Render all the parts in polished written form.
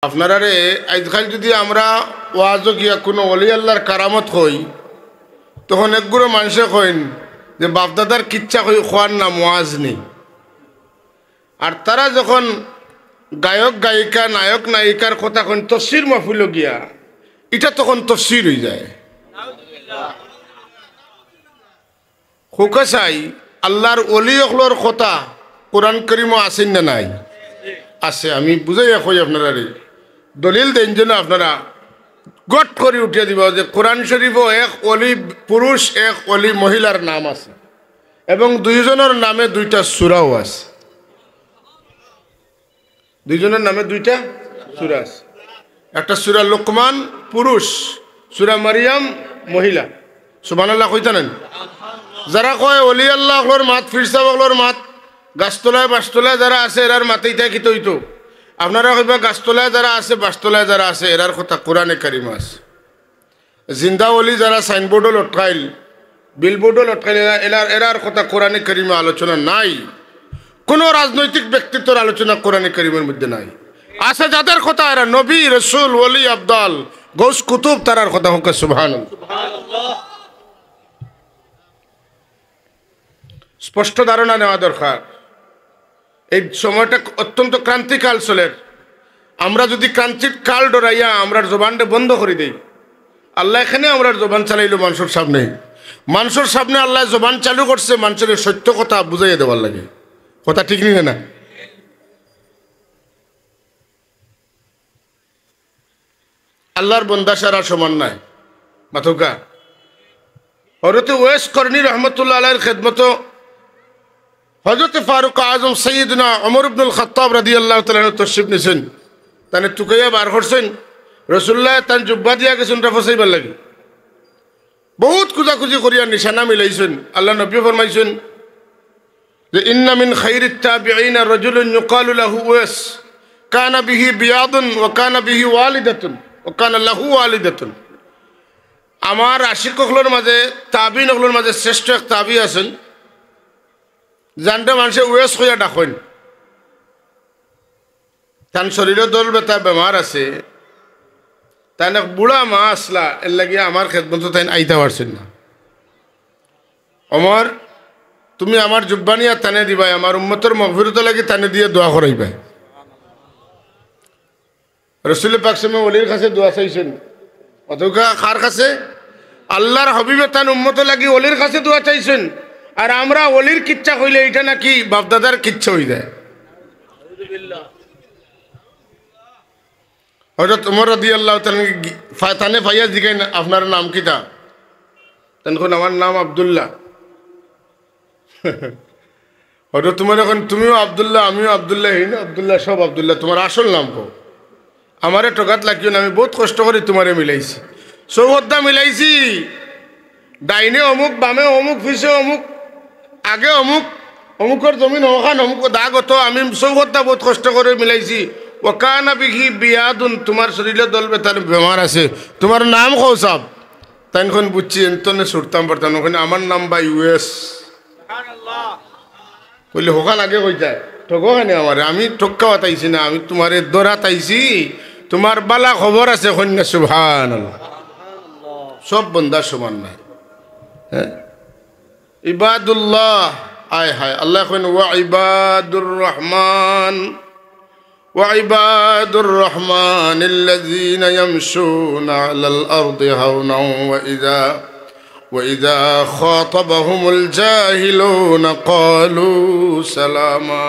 আপনারা রে আজকাল যদি আমরা ওয়াজও গিয়া কোনো অলি আল্লাহর কারামত হই তখন একগুলো মানুষে কইন যে বাপদাদার কিচ্ছা হই খোয়ার নাম ওয়াজ নেই। আর তারা যখন গায়ক গায়িকা নায়ক নায়িকার কথা কইন তফসির মাহফিল গিয়া এটা তখন তফসির হয়ে যায়। হুকাসাই আল্লাহর অলি অখলোর কথা কোরআন করিম আসেন না নাই? আছে। আমি বুঝাই কই আপনারা রে দলিল দেন যেন আপনারা গট করে উঠিয়ে দিব যে কোরআন শরীফও এক অলি পুরুষ এক অলি মহিলার নাম আছে এবং দুইজনের নামে দুইটা সূরাও আছে। দুইজনের নামে দুইটা সূরা আছে। একটা সূরা লোকমান পুরুষ, সূরা মারিয়াম মহিলা। সুবহানাল্লাহ কইতানেন? যারা কয় অলি আল্লাহর মাত ফিরসাবগুলোর মাত গাছতলায় বাসতলায় যারা আছে এরার মাতেই থাকি তৈতো আপনারা কইবা গাছতলায় যারা আছে বাসতলায় যারা আছে এরার কথা কোরআনে কারিম আছে। জিন্দা অলি যারা সাইনবোর্ডও লটকাইল বিলবোর্ডও লটকাইল এরার কথা কোরআনে কারিমে আলোচনা নাই। কোনো রাজনৈতিক ব্যক্তিত্বর আলোচনা কোরআনে কারিমের মধ্যে নাই। আছে যাদের কথা এরা নবী রসুল ওলি আবদাল গৌস কুতুব তারার কথা হোক সুবহানাল্লাহ। স্পষ্ট ধারণা নেওয়া দরকার। এই সময়টা অত্যন্ত ক্রান্তিকাল চলের। আমরা যদি ক্রান্তির কাল ডরাইয়া আমরা জবানটা বন্ধ করে দিই, আল্লাহ এখানে আমরা জবান চালাইলো মানুষের সামনে। মানুষের সামনে আল্লাহ জবান চালু করছে মানুষের সত্য কথা বুঝাইয়া দেওয়ার লাগে। কথা ঠিক নিয়ে না? আল্লাহর বন্দা সারা সমান নাই মাথুকা। হযরত ওয়াইস করনী রহমতুল্লাহ আলাইহির খেদমত হযরত ফারুক আজম সৈয়দনা ওমর ইবনুল খাত্তাব রাদিয়াল্লাহু তাআলা তশরিফ নিছেন। তানে টুকাইয়া বার করছেন রাসূলুল্লাহ তান জুব্বা দিয়া গেছেন রাফসাইবার লাগি। বহুত খুঁজাখুঁজি করিয়া নিশানা মিলাইছেন। আল্লাহ নবী ফরমাইছেন যে ইন্না মিন খাইরিত তাবিঈনা রাজুলুন ইউকালু লাহু ওয়াইস কানা বিহি বিয়াদুন ওয়া কানা বিহি ওয়ালিদাতুন ওয়া কানা লাহু ওয়ালিদাতুন। আমার আশিকগুলোর মাঝে তাবিঈনগুলোর মাঝে শ্রেষ্ঠ এক তাবি আছেন জানতে মানুষে ওয়েস হইয়া ডাকেন। তার শরীরে দল বেতা বেমার আছে, তাই না বুড়া মা আসলা এর লাগিয়ে আমার খেদমত তাই আইতে পারছেন না। অমর তুমি আমার জুব্বানিয়া টানে দিবাই, আমার উম্মতের মগফিরত লাগি টানে দিয়ে দোয়া করাইবাই। রাসূল পাক সাল্লাল্লাহু আলাইহি ওয়ালির কাছে দোয়া চাইছেন। অতকা কার কাছে? আল্লাহর হাবিবে তান উম্মত লাগি ওলির কাছে দোয়া চাইছেন। আর আমরা ওলির কিচ্ছা কইলে এটা নাকি বাপদাদার কিচ্ছা হয়ে যায়। হযরত ওমর রাদিয়াল্লাহু তাআলা তানে ভাইয়া জিগাইন আপনার নাম কিটা? তখন আমার নাম আব্দুল্লাহ। হযরত তোমার এখন তুমিও আব্দুল্লাহ আমিও আব্দুল্লাহ হই না? আব্দুল্লাহ সব আব্দুল্লাহ। তোমার আসল নাম কো? আমারে টকাত লাগিও না, আমি বহুত কষ্ট করে তোমারে মিলাইছি, সৌহদ্দা মিলাইছি। ডাইনে অমুক, বামে অমুক, পিছে অমুক, আগে অমুক, অমুকের জমিন অমুখান অমুক দাগ হতো। আমি চৌহদ্দা বহুত কষ্ট করে মিলাইছি। ওকানা বিহি বিয়াদুন তোমার শরীরে দল বেতার বেমার আছে, তোমার নাম কও সাব। তাইখন বুঝছি এন্তনে ছুটতাম পারতাম ওখানে আমার নাম বা ইউএস বললে হোকান আগে কই যায় ঠকোখানে আমারে। আমি ঠক্কা তাইছি না, আমি তোমারে দরা তাইছি, তোমার বালা খবর আছে কন্যা। সুবহানাল্লাহ। সব বন্দা সমান নাই। হ্যাঁ ইবাদুল্লাহ আয় হায় আল্লাহ কইন ওয়া ইবাদুর রহমান ওয়া ইবাদুর রহমানিল্লাযীনা ইয়ামশুনা আলাল আরদি হাওনা ওয়া ইযা খাতাবাহুমুল জাহিলুনা ক্বালু সালামা।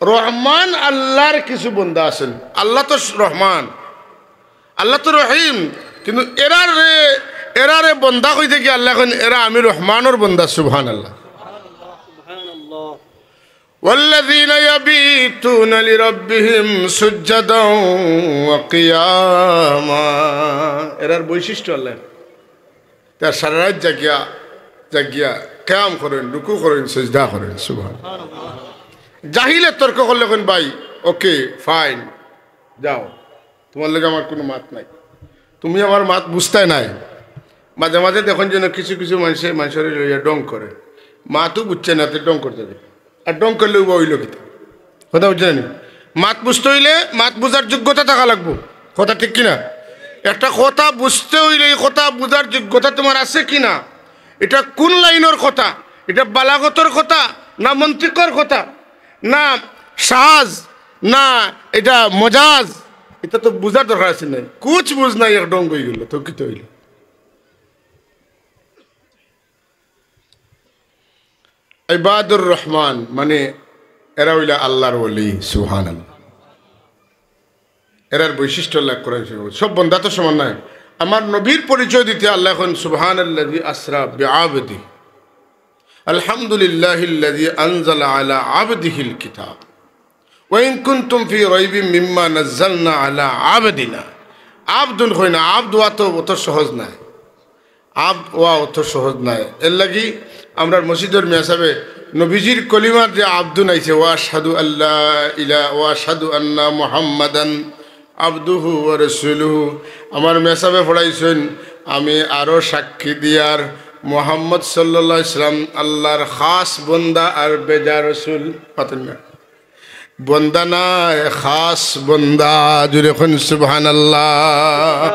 রহমান আল্লাহর কিছু বান্দা আছেন। আল্লাহ তো রহমান, আল্লাহ তো রহিম, কিন্তু এরারে বন্দা কইতে কি আল্লাহ কইন এরা আমি রহমানের বন্দা। সুবহানাল্লাহ। ওয়াল্লাযীনা ইয়াবিতুনা লিরাব্বিহিম সুজদান ওয়া কিয়ামা। এরার বৈশিষ্ট্য আল্লাহ তার সারা রাত জাগিয়া কিয়াম করেন, রুকু করেন, সিজদা করেন। সুবহানাল্লাহ। জাহিলে তর্ক করলে কোন ভাই ওকে ফাইন যাও, তোমার লগে আমার কোনো মাত নাই, তুমি আমার মাত বুঝতে নাই। মাঝে মাঝে দেখুন যেন কিছু কিছু মানুষের লইয়া ডং করে, মাতও বুঝছে না, ডং করতে দেয়। আর ডং করলেও বা হইল কিতা কথা বুঝছেন? মাত বুঝতে হইলে মাত বুঝার যোগ্যতা থাকা লাগবো। কথা ঠিক কিনা? একটা কথা বুঝতে হইলে এই কথা বুঝার যোগ্যতা তোমার আছে কিনা, এটা কোন লাইনের কথা, এটা বালাগতর কথা না মন্ত্রিকর কথা না সাজ না এটা মজাজ, এটা তো বুঝার দরকার আছে না। কুছ বুঝ নাই এক ডঙ্গ হয়ে গেল তো কি হইল। ইবাদুর রহমান মানে এরা হইলা আল্লাহর ওলি। সুবহানাল্লাহ। এরার বৈশিষ্ট্য লাভ করেন সব বন্ধা তো সমান নয়। আমার নবীর পরিচয় দিতে আল্লাহ এখন সুবহানাল্লাযী আসরা বিআবদি আলহামদুলিল্লাহিল্লাযী আনজালা আলা আবদিহিল কিতাব ওয়া ইন কুনতুম ফি রাইবিম মিম্মা নাযালনা আলা আবদিনা। আবদুন হয় না, আবদ ওয়া তো অত সহজ নাই, আবদ ওয়া অত সহজ নাই। এর লাগি আমরা মসজিদের মেসাবে নবীজির কলিমার যে আব্দুন আইছে ওয়া আশহাদু আল্লা ইলাহা ওয়া আশহাদু আন্না মুহাম্মাদান আবদুহু ওয়া রাসূলুহু। আমার মেসাবে পড়াইছেন আমি আরও সাক্ষী দিয়ার মুহাম্মদ সাল্লাল্লাহু আলাইহি সাল্লাম আল্লাহর খাস বন্দা আর বেজা রসুল। পাতেন না বন্দা না খাস বন্দা। জুড়ে এখন সুবহানাল্লাহ।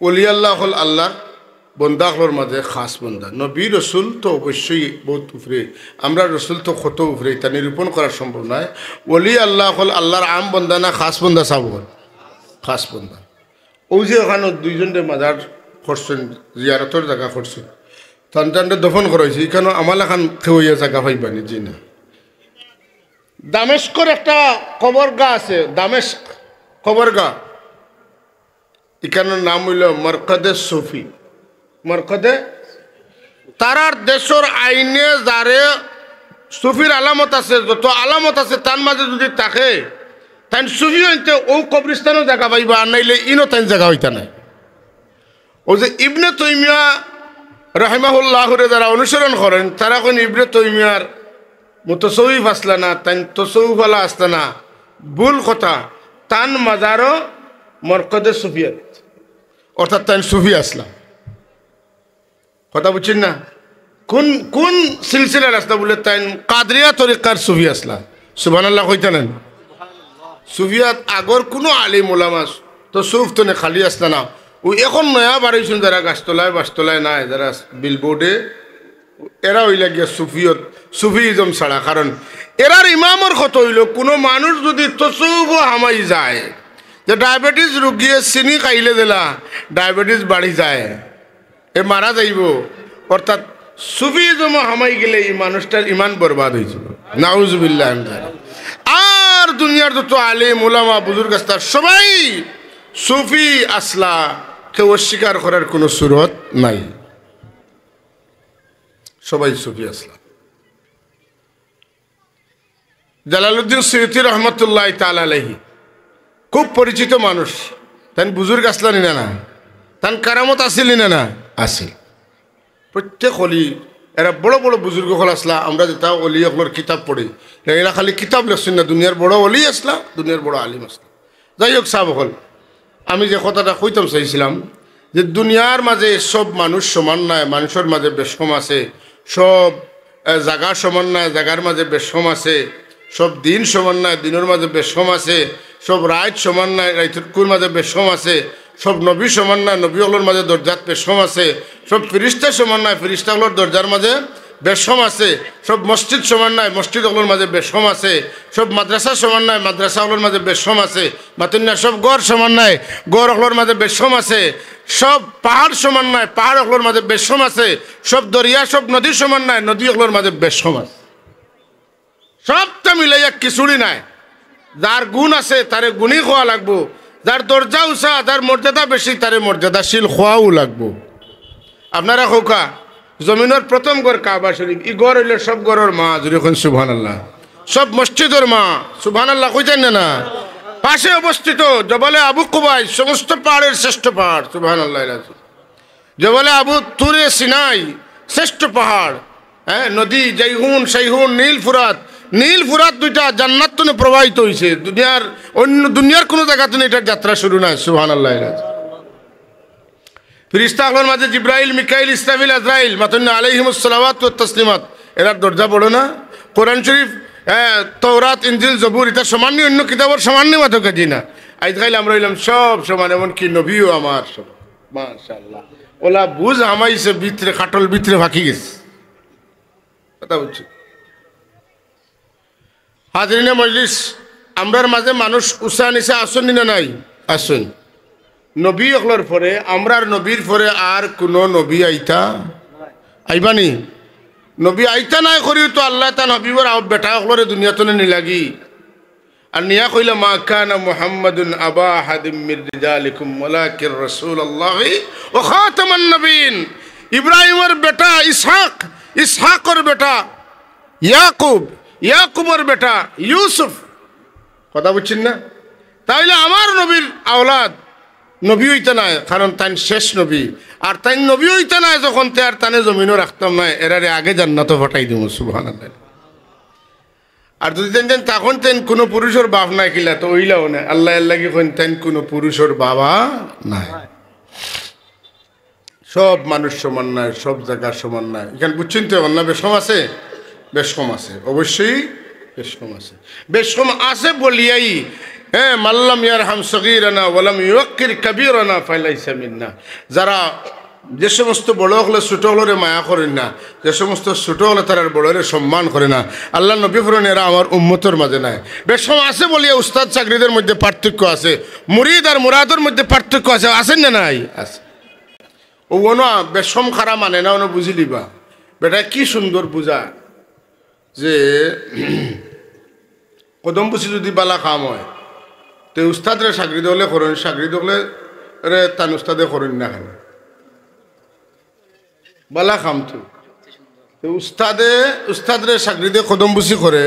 ওলি আল্লাহ হল আল্লাহর বন্দাগুলোর মাঝে খাস বন্দা। নবী রসুল তো অবশ্যই বহুত উপরে, আমরা রসুল তো কত উপরে, তা নিরূপণ করা সম্ভব নয়। ওলি আল্লাহ হল আল্লাহর আম বন্দা না খাস বন্দা? সাব হল খাস বন্দা। ওই যে ওখানে দুইজনকে মাজার করছেন, জিয়ারতর জায়গা করছেন, সন্তানটা দফন করা হয়েছে, এখানে আমার এখন খেয়ে জায়গা পাইবানি জি না। দামেস্কর একটা কবরগা আছে, দামেস্ক কবরগা, এখানের নাম হইল মরকদে সুফি। মরকদে তারার দেশের আইনে যারে সুফির আলামত আছে, যত আলামত আছে তার মাঝে যদি থাকে তাই সুফি হইতে ও কবরিস্তানও জায়গা পাইবা, আর নাইলে ইনও তাই জায়গা হইতা নাই। ও যে ইবনে তৈমিয়া রাহিমাহুল্লাহরে যারা অনুসরণ করেন তারা কোন ইবনে তৈমিয়ার মুতাসawwif আসলা না, তাই তসৌফ আলা আসলা না, ভুল কথা। তান মাজারও মরকদে সুফিয়াত, অর্থাৎ তাই সুফি আসলা। কথা বুঝছেন না? কোন কোন সিলসিলার আসলা বলে তাই কাদরিয়া তরিকার সুফি আসলা। সুবহানাল্লাহ কইতা নেন। সুফিয়াত আগর কোনো আলিম ওলামা তো সুফ তো খালি আসলা না। ওই এখন নয়া বাড়াইছেন যারা গাছতলায় বাসতলায় নাই, যারা বিলবোর্ডে, এরা হইলা গিয়া সুফিয়ত সুফিজম ছাড়া। কারণ এরার ইমামর কত হইল কোনো মানুষ যদি তসৌফ হামাই যায়, যে ডায়াবেটিস রুগিয়ে চিনি খাইলে দিলা ডায়াবেটিস বাড়ি যায়, এ মারা যাইব, অর্থাৎ সুফিজম হামাই গেলে এই মানুষটার ইমান বরবাদ হয়েছিল। নাউজুবিল্লাহ। আর দুনিয়ার যত আলিম ওলামা বুজুর্গ আস্তার সবাই সুফি আসলা, কেউ অস্বীকার করার কোনো সুরত নাই, সবাই সুফি আসলা। জালালউদ্দিন সুয়ুতি রহমতুল্লাহ তাআলা আলাইহি খুব পরিচিত মানুষ। তান বুজুর্গ আসলা নিনা না, তান কারামত আসিল নিনা না, আসিল। প্রত্যেক অলি এরা বড় বড় বুজুর্গ হল আসলা। আমরা যেটা অলি হলোর কিতাব পড়ি, এরা খালি কিতাব লেখছেন না, দুনিয়ার বড় অলি আসলা, দুনিয়ার বড় আলিম আসলা। যাই হোক সাহেব হল, আমি যে কথাটা কইতাম চাইছিলাম যে দুনিয়ার মাঝে সব মানুষ সমান নয়, মানুষের মাঝে বেশম আছে, সব জায়গা সমান নয়, জায়গার মাঝে বেশম আছে, সব দিন সমান নয়, দিনের মাঝে বেশম আছে, সব রাত সমান নয়, রাইতকুর মাঝে বেশম আছে, সব নবী সমান নয়, নবীগুলোর মাঝে দরজাত বেশম আছে, সব ফিরিস্তা সমান নয়, ফিরিস্তাগুলোর দরজার মাঝে বেশম আছে, সব মসজিদ সমান নয়, মসজিদগুলোর মাঝে বেশম আছে, সব মাদ্রাসা সমান নয়, মাদ্রাসাগুলোর মাঝে বেশম আছে, মাতুন্না সব গড় সমান নয়, গড়গুলোর মাঝে বেশম আছে, সব পাহাড় সমান নয়, পাহাড়গুলোর মাঝে বেশম আছে, সব দরিয়া সব নদী সমান নয়, নদীগুলোর মাঝে বেশম আছে। সবটা মিলাইয়া কিছুড়ি নাই। যার গুণ আছে তারে গুণই খোয়া লাগবো, যার দরজা উঁচা, যার মর্যাদা বেশি তারে মর্যাদাশীল খোয়াও লাগবো। আপনারা খোকা জমিনের প্রথম গড় কাবা শরীফ, ই গড় হইলে সব গড়ের মা। জুড়ে এখন সুবহানাল্লাহ। সব মসজিদের মা। সুবহানাল্লাহ কইতেন না? পাশে অবস্থিত জবালে আবু কুবাইস, সমস্ত পাহাড়ের শ্রেষ্ঠ পাহাড়। সুবহানাল্লাহ। জবালে আবু তুরে সিনাই, শ্রেষ্ঠ পাহাড়। হ্যাঁ, নদী জাইহুন সাইহুন নীল ফুরাত, নীল ফুরাত দুইটা জান্নাত তুনে প্রবাহিত হয়েছে। দুনিয়ার অন্য দুনিয়ার কোনো জায়গা তুনে এটার যাত্রা শুরু নয়। সুবহানাল্লাহ। ফিরিস্তাগুলোর মাঝে জিব্রাইল, মিকাইল, ইসরাফিল, আজরাইল মাতুন্না আলাইহিমুস সালাওয়াতু ওয়াত তাসলিমাত, এরা দরজা পড়ো না কোরআন শরীফ তওরাত ইনজিল জবুর এটা সমান অন্য কিতাবের সমান মাত্র কাজি না আজ খাইলে আমরা হইলাম সব সমান এমনকি নবীও আমার সব মাশাআল্লাহ ওলা বুঝ আমাইছে ভিতরে খাটল ভিতরে ফাঁকি গেছে কথা বুঝছি হাজরিনে মজলিস আমরার মাঝে মানুষ উষা নিশা আসন না নাই আসন নবী অকলর পরে আমরার নবীর পরে আর কোনো নবী আইতা আইবানি নবী আইতা নাই করিও তো আল্লাহ তা নবীর বেটা অকলরে দুনিয়াতে নিলাগি আর নিয়া কইলা মা কানা মুহাম্মাদুন আবা আহাদিম মির রিজালিকুম ওয়ালাকিন রাসূলুল্লাহি ওয়া খাতামান নবিয়্যিন ইব্রাহিমের বেটা ইসহাক ইসহাকের বেটা ইয়াকুব ইয়াকুবের বেটা ইউসুফ কথা বুঝছেন না তাইলে আমার নবীর আওলাদ নবী হইতে নাই কারণ তাই শেষ নবী আর তাই নবী হইতে নাই যখন তে আর তানে জমিনও রাখতাম না এরারে আগে জান্নাতও ফাটাই দিব সুবহানাল্লাহ আর যদি তেন তখন তেন কোনো পুরুষের বাপ নাই কিলা তো ওইলাও না আল্লাহ আল্লাহ কি কইন তেন কোনো পুরুষের বাবা নাই সব মানুষ সমান নাই সব জায়গা সমান নাই এখানে বুঝছেন তো অন্য বেশম আছে বেশম আছে অবশ্যই বেশম আছে বেশম আছে বলিয়াই হ্যাঁ মাল্লাম ইয়ারহাম সগীরানা ওয়ালাম ইউক্কির কাবীরানা ফালাইসা মিন্না যারা যে সমস্ত বড় হলে ছোট হলরে মায়া করেন না যে সমস্ত ছোট হলে তারা বড়রে সম্মান করে না আল্লাহ নবী ফরমান এরা আমার উম্মতের মাঝে নাই বেশম আছে বলিয়া উস্তাদ চাকরিদের মধ্যে পার্থক্য আছে মুরিদ আর মুরাদের মধ্যে পার্থক্য আছে আছেন না নাই আছে ও না বেশম খারা মানে না ওনো বুঝিলিবা বেটা কি সুন্দর বুঝা যে কদম বুঝি যদি বালা কাম হয় তো উস্তাদরে চাকরি হলে করেন চাকরি হলে রে তান উস্তাদে করেন না কেন বালা খাম তো উস্তাদরে চাকরি দিয়ে কদম বুঝি করে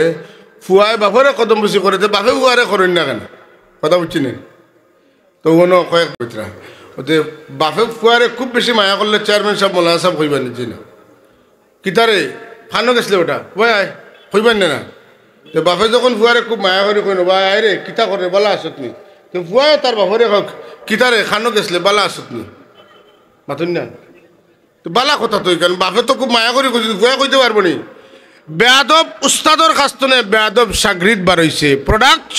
ফুয়ায় বাপরে কদম বুঝি করে তো বাপে ফুয়ারে করেন না কেন কথা বুঝছি না তো কোনো কয়েক বইতরা ওতে বাপে ফুয়ারে খুব বেশি মায়া করলে চেয়ারম্যান সাহেব মোল্লা সাহেব কইবেন জি না কিতারে ফানো গেছিলে ওটা ভাই আয় কইবেন না তো বাপে যখন ফুয়ারে খুব মায়া করে কইন ভাই আয় রে কিতা করে বালা আসত নি তো ফুয়া তার বাপরে হোক কিতারে খানো গেছিলে বালা আসত নি মাতুন না তো বালা কথা তুই কারণ বাপে তো খুব মায়া করে কইছিল ফুয়া কইতে পারবো নি বেয়াদব উস্তাদর কাছ থেকে বেয়াদব সাগরিদ বার হইছে প্রোডাক্ট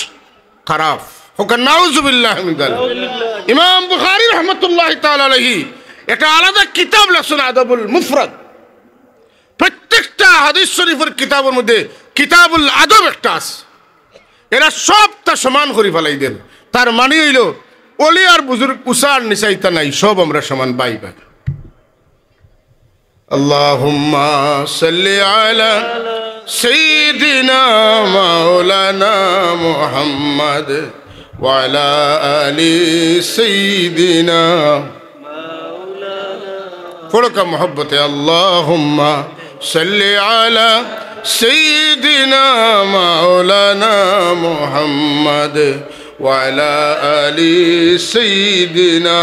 খারাপ হোক নাউজুবিল্লাহ মিন যালিক ইমাম বুখারী রাহমাতুল্লাহি তাআলা আলাইহি এটা আলাদা কিতাব লেখছেন আদবুল মুফরাদ প্রত্যেকটা হাদিস শরীফের কিতাবের মধ্যে কিতাবুল আদব একটা আছে এরা সবটা সমান করে ফেলাই দেন তার মানে হইল ওলি আর বুজুর্গ উসার নিচাইতা নাই সব আমরা সমান পাই পাই আল্লাহুম্মা সাল্লি আলা সাইয়্যিদিনা মাওলানা মুহাম্মদ ওয়া আলা আলি সাইয়্যিদিনা মাওলানা ফড়কা মোহব্বতে আল্লাহুম্মা সাল্লি আলা সাইয়্যিদিনা মাওলানা মুহাম্মদ ওয়া আলা আলি সাইয়্যিদিনা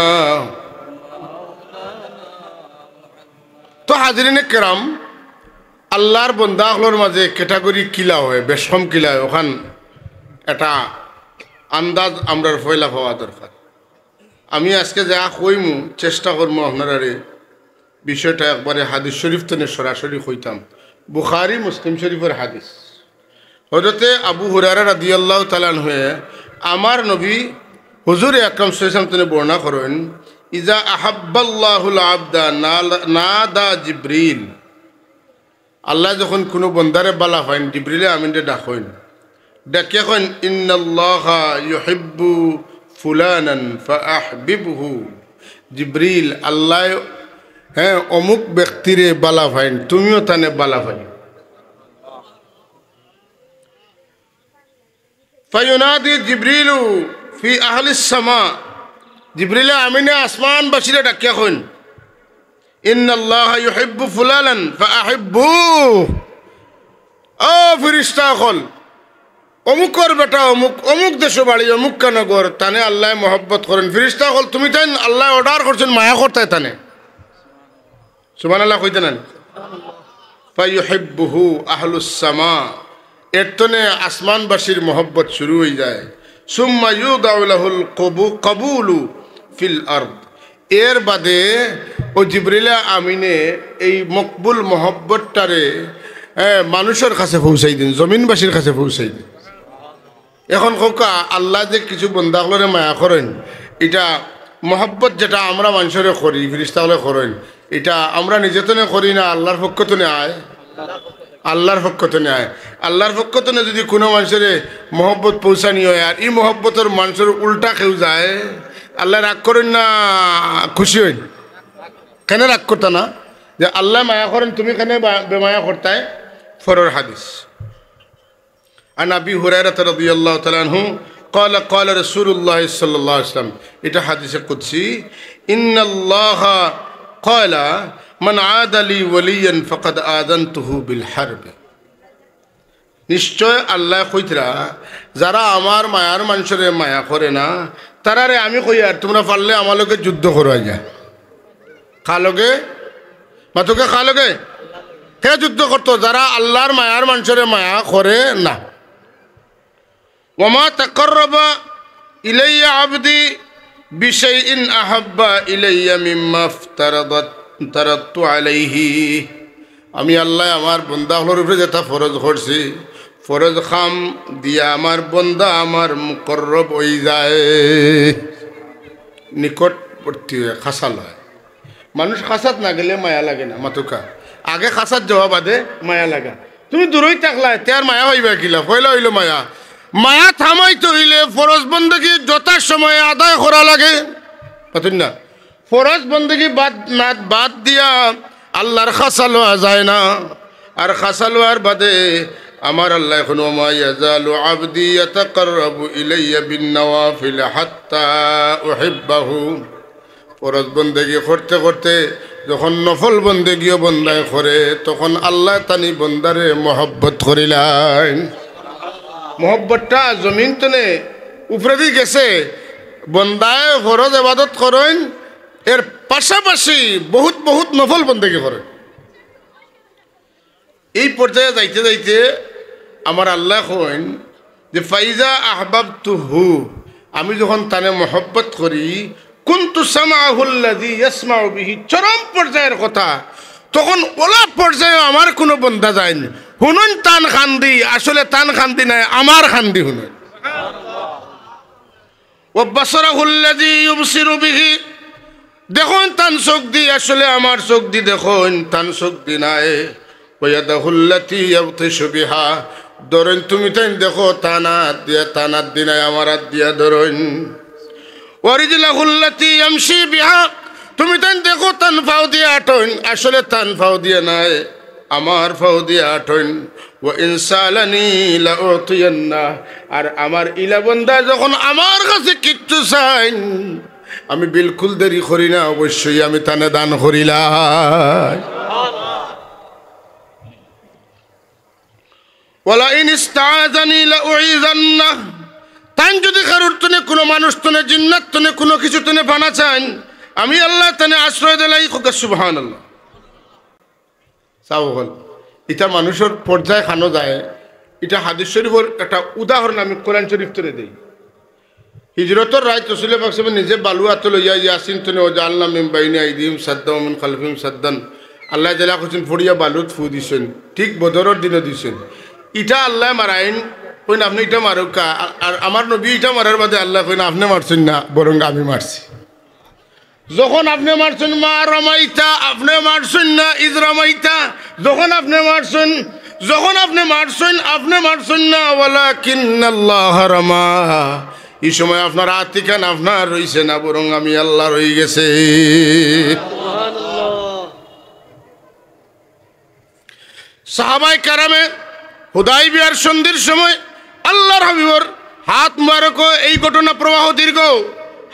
তো হাজিরিনে কেরাম আল্লাহর বন্দাগুলোর মাঝে ক্যাটাগরি কিলা হয় বেশম কিলা হয় ওখান এটা আন্দাজ আমরার ফয়লা হওয়া দরকার আমি আজকে যা কইমু চেষ্টা করবো আপনারা বিষয়টা একবারে হাদিস শরীফ থেকে সরাসরি কইতাম বুখারী মুসলিম শরীফের হাদিস হযরতে আবু হুরায়রা রাদিয়াল্লাহু তাআলা আনহু আমার নবী হুজুর আকরাম সাল্লাল্লাহু আলাইহি ওয়াসাল্লাম বর্ণনা করেন ইজা আহাব্বাল্লাহুল আবদা নাদা জিবরিল আল্লাহ যখন কোনো বন্দারে বালা হয় জিবরিলে আমিনরে ডাকেন ডাকে কন ইন্নাল্লাহা ইউহিব্বু ফুলানান ফাআহবিবহু জিবরিল আল্লাহ হ্যাঁ অমুক ব্যক্তিরে বালা ভাইন তুমিও তানে বালা ভাই ফায়ুনাদি জিবরিলু ফি আহলিস সামা জিবরিল আমিনে আসমান বাসিরে ডাকিয়া কইন ইন্নাল্লাহা ইউহিব্বু ফুলানান ফাআহিব্বু ও ফেরেশতা কল অমুকর বেটা অমুক অমুক দেশ বাড়ি অমুক নগর তানে আল্লাহ মহব্বত করেন ফেরেশতা কল তুমি তাই আল্লাহ অর্ডার করছেন মায়া করতে তানে সুবহানাল্লাহ কইতে না ফায়ুহিব্বুহু আহলুস সামা এতনে আসমানবাসীর মহব্বত শুরু হয়ে যায় সুম্মা ইউদাউ লাহুল কবুলু ফিল আরদ এর বাদে ও জিবরিল আমিনে এই মকবুল মহব্বতটারে মানুষের কাছে পৌঁছাই দিন, জমিনবাসীর কাছে পৌঁছাই দিন। এখন কোকা আল্লাহ যে কিছু বন্দাগুলোরে মায়া করেন, এটা মহব্বত যেটা আমরা মানুষের করি, ফিরিস্তাগুলো করেন, এটা আমরা নিজেতনে করি না, আল্লাহর পক্ষ তো নেয়, আল্লাহর পক্ষ তো নেয়। আল্লাহর পক্ষ তো যদি কোনো মানুষের মহব্বত পৌঁছানি হয় আর এই মহব্বতের মানুষের উল্টা কেউ যায়, আল্লাহ রাগ করেন না খুশি হইন? কেন রাগ করতা না? যে আল্লাহ মায়া করেন, তুমি কেন বেমায়া করতায়? ফরর হাদিস আন আবি হুরায়রা রাদিয়াল্লাহু তাআলা আনহু قال قال رسول الله صلى الله عليه وسلم, এটা হাদিসে কুদসি, ইন্নাল্লাহা قال من عاد لي وليا فقد آذنته بالحرب। নিশ্চয় আল্লাহ কইতরা যারা আমার মায়ার মানুষের মায়া করে না তারারে আমি কই আর তোমরা পারলে আমার লগে যুদ্ধ করবা যা। খালগে মাতকে খালগে কে যুদ্ধ করতো? যারা আল্লাহর মায়ার মানুষের মায়া করে না। ওমা তাকাররাবা ইলাইয়া আবদি বিশাইইন আহাব্বা ইলাইয়া মিম্মা তারাত্তু আলাইহি। আমি আল্লাহ আমার বন্দাগুলোর উপরে যেটা ফরজ করছি, ফরজ খাম দিয়া আমার বন্দা আমার মুকররব হয়ে যায়, নিকটবর্তী হয়ে খাসাল হয়। মানুষ খাসাত না গেলে মায়া লাগে না মাতুকা, আগে খাসাত যাওয়া বাদে মায়া লাগা। তুমি দূরই থাকলা তার মায়া হইবা কিলা? পয়লা হইল মায়া। মায়া থামাইতে হইলে ফরজ বন্দগি যথা সময়ে আদায় করা লাগে, পাতুন না? ফরজ বন্দগি বাদ দিয়া আল্লাহর খাসা লওয়া যায় না। আর খাসা লওয়ার বাদে আমার আল্লাহ এখন ওমা ইয়াজালু আবদি ইয়াতাকাররাবু ইলাইয়া বিন-নওয়াফিল হাত্তা উহিব্বাহু। ফরজ বন্দেগি করতে করতে যখন নফল বন্দেগিও বন্দায় করে তখন আল্লাহ তানি বন্দারে মহব্বত করিলেন। মহব্বতটা জমিন তনে উপরে দিয়ে গেছে, বন্দায় ফরজ ইবাদত করেন, এর পাশাপাশি বহুত বহুত নফল বন্দেগি করেন। এই পর্যায়ে যাইতে যাইতে আমার আল্লাহ কইন যে ফাইজা আহবাবতুহু, আমি যখন তানে মহব্বত করি, কুনতু সামাহুল্লাযী ইয়াসমাউ বিহি, চরম পর্যায়ের কথা। তখন ওলা পর্যায়ে আমার কোনো বন্দা যায়নি, শুনুন তান খান্দি, আসলে তান খান্দি নাই, আমার খান্দি শুনুন। ও বাসরাহুল্লাযী ইউবসিরু বিহি, দেখুন তান চোখ দি, আসলে আমার চোখ দি দেখুন তান চোখ দি নাই। ওয়াদাহুল্লাতী ইয়াবতিশু বিহা, ধরেন তুমি তাই দেখো তানাত দিয়া, তানাত দি নাই, আমার হাত দিয়া ধরেন। ওয়ারিজলাহুল্লাতী ইয়ামশি বিহা, তুমি তাই দেখো তান ফাও দিয়া আটন, আসলে তান ফাও দিয়া নাই, আমার ফাও দিয়া আটন। ও ইনসালানি লাউতিয়ান্না, আর আমার ইলা বন্দা যখন আমার কাছে কিচ্ছু চাই আমি বিলকুল দেরি করি না, অবশ্যই আমি তানে দান করিলাম। ওয়ালা ইন ইস্তাআযানি লাউইযান্না, তান যদি কারোর তনে কোনো মানুষ তনে জিন্নাত তনে কোনো কিছু তনে পানা চান, আমি আল্লাহ তানে আশ্রয় দিলাই। সুবহানাল্লাহ। চাও হল এটা মানুষের পর্যায়ে খানো যায়। এটা হাদিস শরীফের একটা উদাহরণ আমি কোরআন শরীফ তনে দিই। হিজরতর রায় রাসূল পাক সাল্লাল্লাহু আলাইহি ওয়াসাল্লাম নিজে বালুয়াত লইয়া ইয়াসিন তনে ও জাআলনা মিন বাইনি আইদিহিম সাদ্দান ওয়া মিন খালফিহিম সাদ্দান, আল্লাহ জালা কইছেন ফড়িয়া বালুত ফু দিছেন, ঠিক বদরের দিনে দিছেন। ইটা আল্লাহ মারাইন, কইন আপনি এটা মারুকা, আর আমার নবী এটা মারার বাদে আল্লাহ কইন আপনি মারছেন না, বরং আমি মারছি। যখন আপনি মারছেন মা রমাইতা, আপনি মারছেন না ইদ রমাইতা, যখন আপনি মারছেন, যখন আপনি মারছেন, আপনি মারছেন না ওয়ালাকিন্নাল্লাহ রামা, এই সময় আপনার আতিকান আপনার রইছে না, বরং আমি আল্লাহ রই গেছে। সাহাবায়ে কেরামে হুদাইবিয়ার সন্ধির সময় আল্লাহর হাবিবর হাত মুবারক, এই ঘটনা প্রবাহ দীর্ঘ,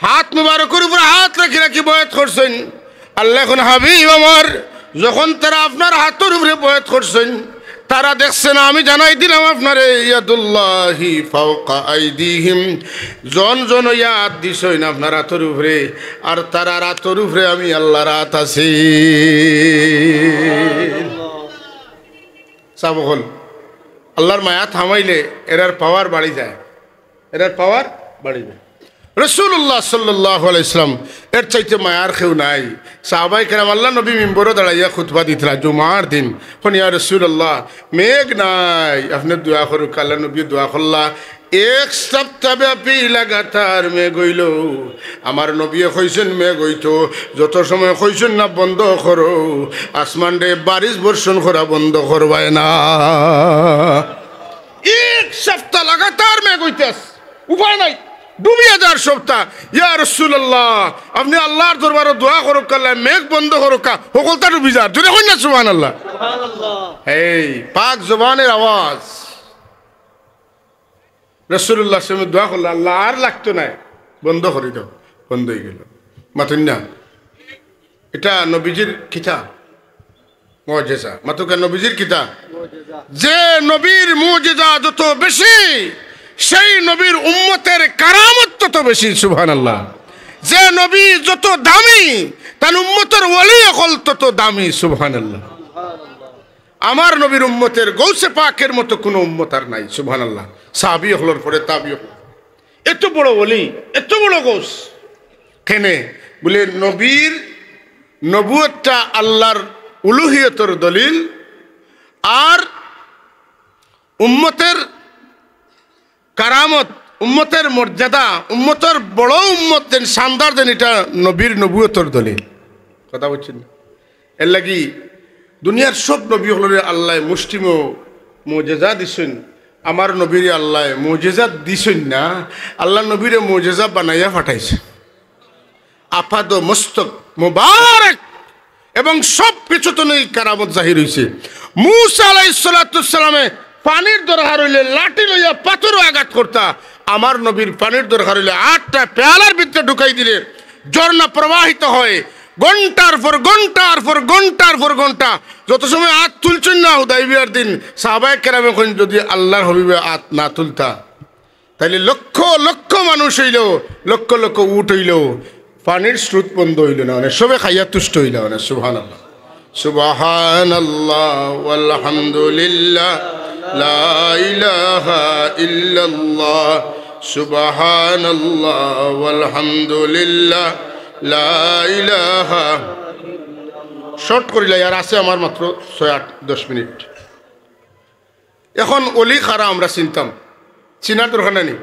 হাত মুবারকের উপরে হাত রাখি রাখি বয়াত করছেন। আল্লাহ এখন হাবিব আমার যখন তারা আপনার হাতের উপরে বয়াত করছেন, তারা দেখছে না, আমি জানাই দিলাম আপনারে ইয়াদুল্লাহি ফাওকা আইদিহিম, জন জন ইয়াদ দিছেন আপনার হাতের উপরে, আর তারা হাতের উপরে আমি আল্লাহর হাত আছি। সাবহল আল্লাহর মায়া থামাইলে এরার পাওয়ার বাড়ি যায়, এরার পাওয়ার বাড়ি যায়। রাসূলুল্লাহ সাল্লাল্লাহু আলাইহি সাল্লাম এর চাইতে মায়ার কেউ নাই। সাহাবায়ে কেরাম আল্লাহ নবী মিম্বরে দাঁড়াইয়া খুতবা দিতরা জুমার দিন, কোন ইয়া রাসূলুল্লাহ মেঘ নাই, আপনি দোয়া করুক। আল্লাহ নবী দোয়া করলা, এক সপ্তাহ ব্যাপী লাগাতার মেঘ হইল। আমার নবী কইছেন মেঘ হইতো, যত সময় কইছেন না বন্ধ করো, আসমান রে বারিশ বর্ষণ করা বন্ধ করবায় না। এক সপ্তাহ লাগাতার মেঘ হইতেস, উপায় নাই, ডুবিয়ে যার সপ্তাহ। ইয়া রাসূলুল্লাহ আপনি আল্লাহর দরবারে দোয়া করুক, আল্লাহ মেঘ বন্ধ করুক, সকলটা ডুবি যার। যদি কই না সুবহানাল্লাহ, এই পাক জবানের আওয়াজ। রাসূলুল্লাহ সাল্লাল্লাহু আলাইহি দোয়া করলেন, আল্লাহ আর লাগতো না, বন্ধ করে দাও। বন্ধ হয়ে গেল। মাতুন না, এটা নবীজির কিতাব মুজিজা, মাতুকা নবীজির কিতাব। যে নবীর মুজিজা যত বেশি, সেই নবীর উম্মতের কারামত তত বেশি। সুবহানাল্লাহ। যে নবী যত দামি, তার উম্মতের ওলি হল তত দামি। সুবহানাল্লাহ। আমার নবীর উম্মতের গৌসে পাকের মতো কোনো উম্মত আর নাই। সুবহানাল্লাহ। সাহাবী হলর পরে তাবি হল, এত বড় ওলি, এত বড় গৌস কেনে? বলে নবীর নবুয়তটা আল্লাহর উলুহিয়তের দলিল, আর উম্মতের কারামত, উম্মতের মর্যাদা, উম্মতের বড় উম্মত দেন, শানদার দেন, এটা নবীর নবুয়তের দলিল। কথা বলছেন? এর লাগি দুনিয়ার সব নবী হলরে আল্লাহ মুষ্টিম মুজিজা দিছেন, আমার নবীরে আল্লাহ মুজিজা দিছেন না, আল্লাহ নবীরে মুজিজা বানাইয়া পাঠাইছে। আফাদ মস্তক মুবারক এবং সব কিছু তো নেই কারামত জাহির হইছে। মূসা আলাইহিস সালাতু সালামে পানির দরকার হইলে লাঠি লইয়া পাথরও আঘাত করতা, আমার নবীর পানির দরকার হইলে 8টা পেয়ালার ভিতরে ঢুকাই দিলে ঝর্ণা প্রবাহিত হয় ঘন্টার পর ঘন্টার পর ঘন্টার পর ঘন্টা। যত সময় হাত তুলছেন না হুদাইবিয়ার দিন, সাহাবায়ে কেরাম এখন যদি আল্লাহর হাবিবে হাত না তুলতা, তাইলে লক্ষ লক্ষ মানুষ হইল, লক্ষ লক্ষ উট হইল, পানির স্রোত বন্ধ হইল না, মানে সবে খাইয়া তুষ্ট হইল না। সুবহানাল্লাহ, সুবহানাল্লাহ ওয়ালহামদুলিল্লাহ লা ইলাহা ইল্লাল্লাহ, সুবহানাল্লাহ ওয়ালহামদুলিল্লাহ লা ইলাহা। শর্ট করিলা, আর আছে আমার মাত্র 6-8-10 মিনিট। এখন অলি খারা আমরা চিনতাম, চিনার দরকার নেই।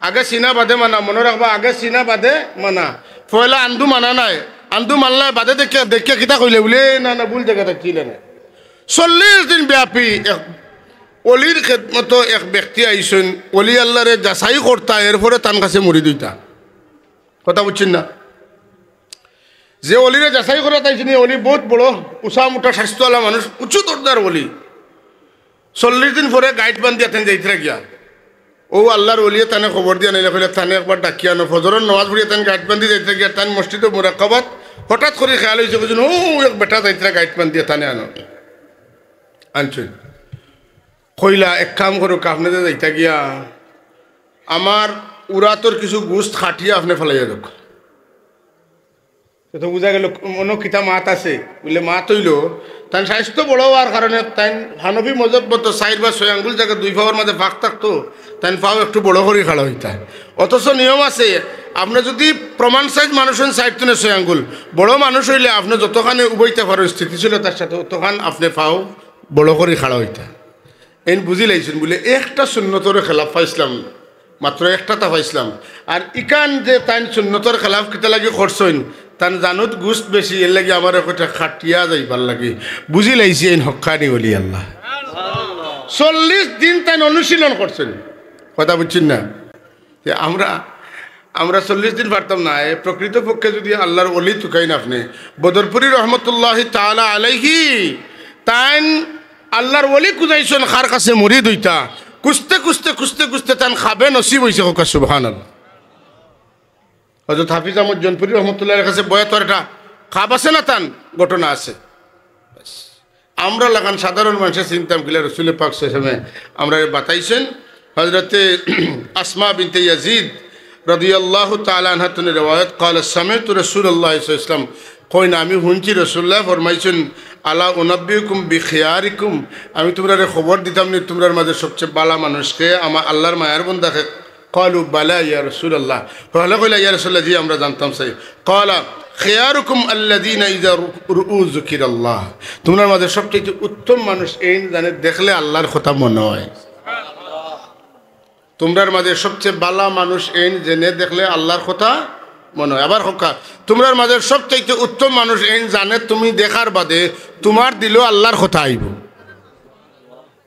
আগে চিনা বাদে মানা, মনে রাখবা, আগে চিনা বাদে মানা। পয়লা আন্দু মানা নাই, আন্দু মানলে বাদে দেখে দেখে কিতা কইলে বলে না না ভুল জায়গা থাকছিলে না। 40 দিন ব্যাপী অলির খেদমত এক ব্যক্তি আইসেন, অলি আল্লাহরে যাচাই করতা, এরপরে তার কাছে মরি দিতা। কথা বুঝছেন না? যে অলিরে যাচাই করা তাইছেন, অলি বহুত বড় উঁচা মোটা স্বাস্থ্যওয়ালা মানুষ, উঁচু দরদার অলি। 40 দিন পরে গাইড বান্ধিয়া তেন যাইতে গিয়া ও আল্লাহর অলিয়ে তানে খবর দিয়া নাইলে কইলে তানে একবার ডাকিয়া আনো। ফজরের নামাজ পড়িয়া তান গাইড বান্ধি যাইতে গিয়া তান মসজিদে মুরাক্কাবাত হঠাৎ করে খেয়াল হয়েছে, বুঝুন ও এক বেটা যাইতে গাইড বান্ধিয়া তানে আনো। আনছেন কইলা এক কাম করুক, আপনাদের যাইতা গিয়া আমার উড়াতর কিছু গোস্ত খাটিয়া আপনি ফেলাইয়া দেখ। তো বুঝা গেল মনে কিতা মাত আছে, বলে মাত হইল তাই স্বাস্থ্য বড় হওয়ার কারণে তাই হানফি মজব মতো 4 বা 6 আঙ্গুল জায়গা 2 পাওয়ার মাঝে ফাঁক থাকতো, তাই পাও একটু বড় করে খাড়া হইতা। অথচ নিয়ম আছে, আপনি যদি প্রমাণ সাইজ মানুষ হন 4 থেকে 6 আঙ্গুল, বড় মানুষ হইলে আপনি যতখানে উবইতে পারো স্থিতিশীলতার সাথে ততখান আপনি পাও বড় করে খাড়া হইতা। এই বুঝি লাইছেন বলে একটা সুন্নতর খেলাফ পাইছিলাম, মাত্র একটা তা পাইছিলাম। আর ইকান যে তাই সুন্নতর খেলাফ কিতা লাগে করছেন, তান জানুত গুস্ত বেশি, এর লাগে আমার একটা খাটিয়া যাইবার লাগে। বুঝি লাইছি এই হক্কানি বলি আল্লাহ 40 দিন তাই অনুশীলন করছেন। কথা বুঝছেন না? যে আমরা 40 দিন পারতাম না। প্রকৃতপক্ষে যদি আল্লাহর অলি তুকাইন আপনি বদরপুরি রহমতুল্লাহ তাআলা আলাইহি, তাই আল্লাহর ওলি কুজাইছেন খার কাছে মুরিদ হইতা, কুস্তে কুস্তে কুস্তে কুস্তে তান খাবে নসিব হইছে। হোক সুবহানাল্লাহ। হযরত হাফিজ আহমদ জনপুরি রহমতুল্লাহর কাছে বয়াতর একটা খাব আছে না, তান ঘটনা আছে। আমরা লাগান সাধারণ মানুষের চিন্তাম কিলা রসুল পাক সাল্লাল্লাহু আমরা বাতাইছেন। হযরতে আসমা বিনতে ইয়াজিদ রাদিয়াল্লাহু তাআলা আনহা থেকে রওয়ায়াত قال سمعت رسول الله صلى الله عليه وسلم কই না আমি শুনছি রাসূলুল্লাহ ফরমাইছেন আলা উনাব্বিকুম বিখিয়ারিকুম, আমি তোমরা খবর দিতাম নি তোমরার মাঝে সবচেয়ে ভালো মানুষকে, আমার আল্লাহর মায়ার বান্দাকে قالوا بلى يا رسول الله فقال يا رسول الله জি আমরা জানতাম সেই قال خياركم الذين اذا رؤوا ذكر الله তোমার মাঝে সবচেয়ে উত্তম মানুষ এই জানে দেখলে আল্লাহর কথা মনে হয় তোমার মাঝে সবচেয়ে ভালো মানুষ এই জেনে দেখলে আল্লাহর কথা মনে হয় আবার হোকা তোমার মাঝে সবচেয়ে উত্তম মানুষ এই জানে তুমি দেখার বাদে তোমার দিলেও আল্লাহর কথা আইব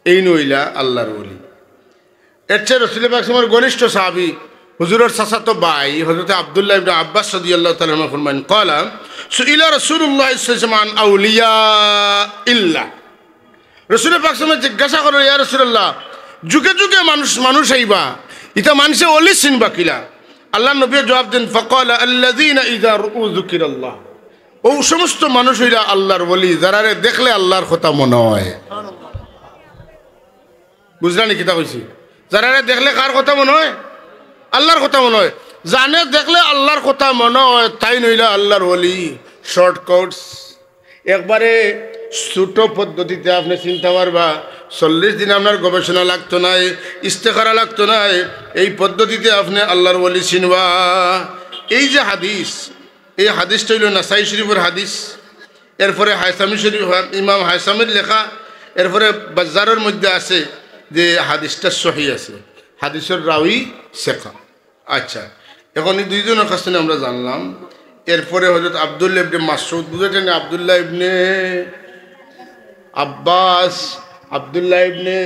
এই নইলা আল্লাহর ওলি এর চেয়ে রাসূল পাক সাল্লাল্লাহু আলাইহি ঘনিষ্ঠ সাহাবী হুজুরের চাচাতো ভাই হযরত আব্দুল্লাহ ইবনে আব্বাস রাদিয়াল্লাহু তাআলা আনহু ফরমান قال سئل رسول الله صلى الله عليه وسلم عن اولياء الله রাসূল পাক সাল্লাল্লাহু আলাইহি ওয়াসাল্লাম জিজ্ঞাসা করলেন ইয়া রাসূলুল্লাহ যুগে যুগে মানুষ আইবা এটা মানুষে ওলি চিনবা কিলা আল্লাহ নবী জবাব দেন فقال الذين اذا رؤوا ذكر الله ও সমস্ত মানুষ হইরা আল্লাহর ওলি যারা দেখলে আল্লাহর কথা মনে হয় বুঝলানি কিতা কইছি যারা দেখলে কার কথা মনে হয় আল্লাহর কথা মনে হয় জানে দেখলে আল্লাহর কথা মনে হয় তাই নইলা আল্লাহর ওলি শর্টকাটস একবারে ছোট পদ্ধতিতে আপনি চিন্তা পারবা 40 দিন আপনার গবেষণা লাগতো না ইস্তেখারা লাগতো না এই পদ্ধতিতে আপনি আল্লাহর ওলি চিনবা এই যে হাদিস এই হাদিসটা হইল নাসাই শরীফের হাদিস এরপরে হায়সামি শরীফ ইমাম হায়সামের লেখা এরপরে বাজারের মধ্যে আছে যে হাদিসটা সহি আছে হাদিসের রাউই শেখা আচ্ছা এখন এই দুইজনের কাছ থেকে আমরা জানলাম এরপরে হযরত আব্দুল্লাহ ইবনে মাসউদ বুঝেছেন আব্দুল্লাহ ইবনে আব্বাস আব্দুল্লাহ ইবনে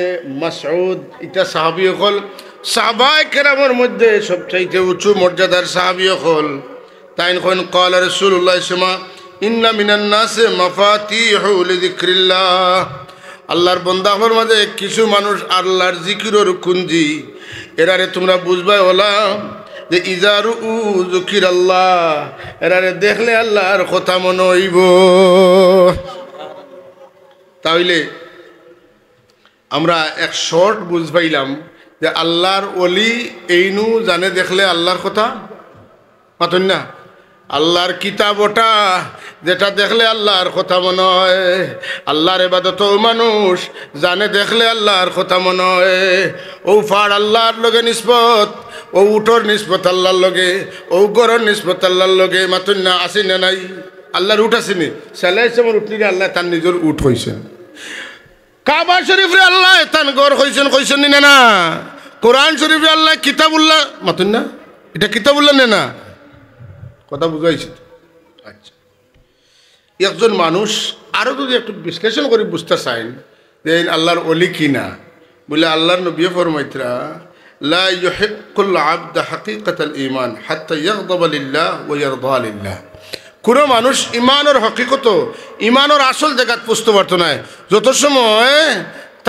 মাসউদ এটা সাহাবী হল সাহাবায়ে কেরামের মধ্যে সবচাইতে উঁচু মর্যাদার সাহাবী হল তাই কোন قال رسول الله صلى الله عليه وسلم ان من الناس مفاتيح لذكر আল্লাহর বান্দাদের মাঝে কিছু মানুষ আল্লাহর জিকিরের কুঞ্জি এরারে তোমরা বুঝবা ওলা যে ইজারু যুকির আল্লাহ এরারে দেখলে আল্লাহর কথা মনে হইব তাইলে আমরা এক শর্ট বুঝ পাইলাম যে আল্লাহর ওলি এইনু জানে দেখলে আল্লাহর কথা মাতন না আল্লাহর কিতাব ওটা যেটা দেখলে আল্লাহর কথা মনে হয় আল্লাহর ইবাদত মানুষ জানে দেখলে আল্লাহর কথা মনে হয় ও ফাড় আল্লাহর লগে নিসবত ও উঠোর নিসবত আল্লাহর লগে ও গরর নিসবত আল্লাহর লগে মাতুন না আসি না নাই আল্লাহর উঠ আসেনি সালাইছে মোর উঠলি আল্লাহ তার নিজের উঠ হইছেন কাবা শরীফে আল্লাহ তান গড় হইছেন কইছেন না না কোরআন শরীফে আল্লাহ কিতাবুল্লাহ মাতুন না এটা কিতাবুল্লাহ না কথা বুঝাইছি আচ্ছা একজন মানুষ আরো যদি একটু বিশ্লেষণ করে বুঝতে চান যে আল্লাহর ওলি কিনা বলে আল্লাহর নবী ফরমাইতরা লা ইউহিক্কুল আবদ হাকিকাতাল ঈমান হাত্তা ইয়াগদাবা লিল্লাহ ওয়া ইয়ারদা লিল্লাহ কোন মানুষ ঈমানের হকিকত ঈমানের আসল জায়গা বুঝতে পারতো না যত সময়